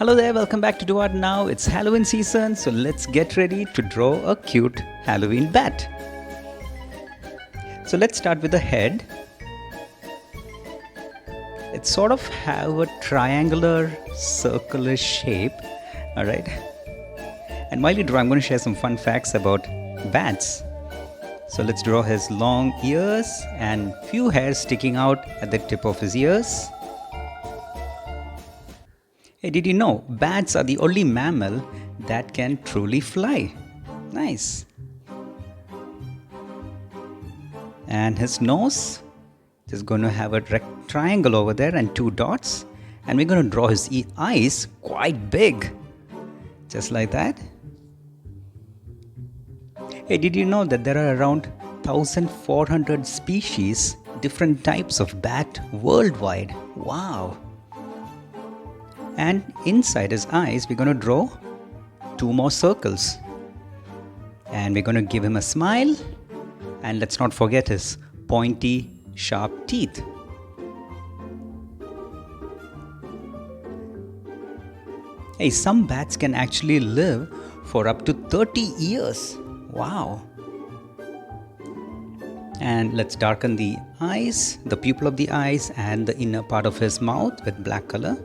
Hello there, welcome back to Do Art Now. It's Halloween season, so let's get ready to draw a cute Halloween bat. So let's start with the head. It sort of have a triangular, circular shape, alright? And while you draw, I'm going to share some fun facts about bats. So let's draw his long ears and few hairs sticking out at the tip of his ears. Hey, did you know bats are the only mammal that can truly fly? Nice. And his nose is going to have a triangle over there and two dots. And we're going to draw his eyes quite big. Just like that. Hey, did you know that there are around 1,400 species, different types of bat worldwide? Wow! And inside his eyes, we're going to draw two more circles. And we're going to give him a smile. And let's not forget his pointy, sharp teeth. Hey, some bats can actually live for up to 30 years. Wow! And let's darken the eyes, the pupil of the eyes, and the inner part of his mouth with black color.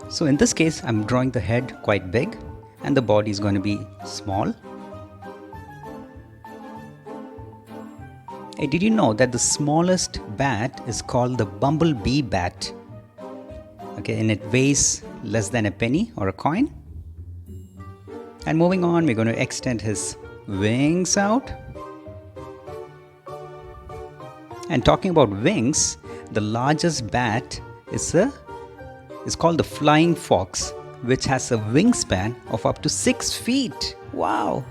So in this case, I'm drawing the head quite big and the body is going to be small. Hey, did you know that the smallest bat is called the bumblebee bat? Okay, and it weighs less than a penny or a coin. And moving on, we're going to extend his wings out. And talking about wings, the largest bat is called the flying fox, which has a wingspan of up to 6 feet. Wow!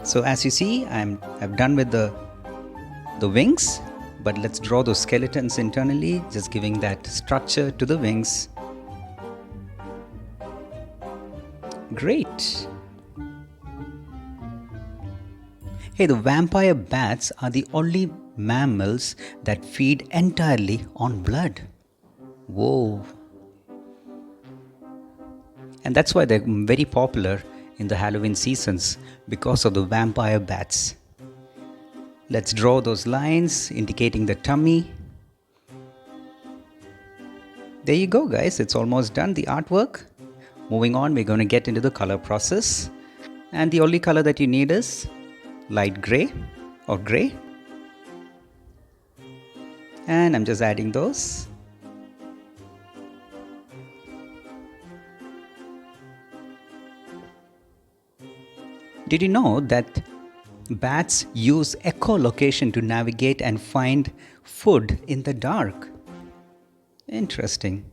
So as you see, I've done with the wings, but let's draw those skeletons internally, just giving that structure to the wings. Great! Hey, the vampire bats are the only mammals that feed entirely on blood. Whoa! And that's why they're very popular in the Halloween seasons, because of the vampire bats. Let's draw those lines indicating the tummy. There you go, guys. It's almost done, the artwork. Moving on, we're going to get into the color process. And the only color that you need is light gray or gray. And I'm just adding those. Did you know that bats use echolocation to navigate and find food in the dark? Interesting.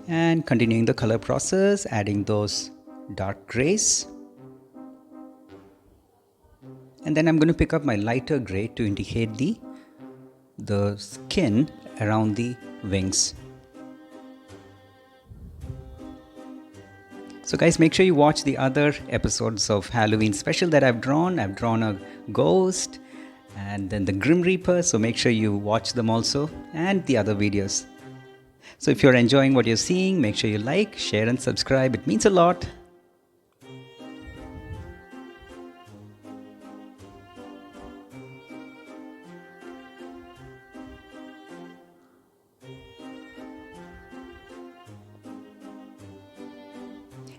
And continuing the color process, adding those dark grays. And then I'm going to pick up my lighter gray to indicate the skin around the wings. So guys, make sure you watch the other episodes of Halloween special that I've drawn. I've drawn a ghost and then the Grim Reaper, so make sure you watch them also, and the other videos. So if you're enjoying what you're seeing, make sure you like, share and subscribe. It means a lot.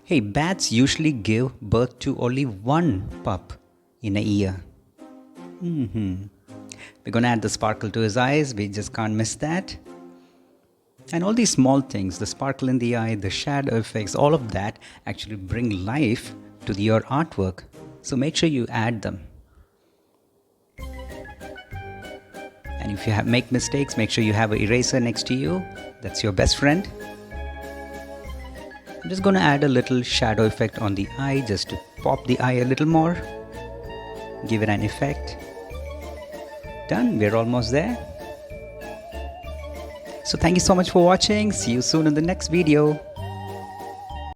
Hey, bats usually give birth to only one pup in a year. We're going to add the sparkle to his eyes. We just can't miss that. And all these small things, the sparkle in the eye, the shadow effects, all of that actually bring life to your artwork. So make sure you add them. And if you make mistakes, make sure you have an eraser next to you. That's your best friend. I'm just going to add a little shadow effect on the eye just to pop the eye a little more. Give it an effect. Done. We're almost there. So thank you so much for watching. See you soon in the next video.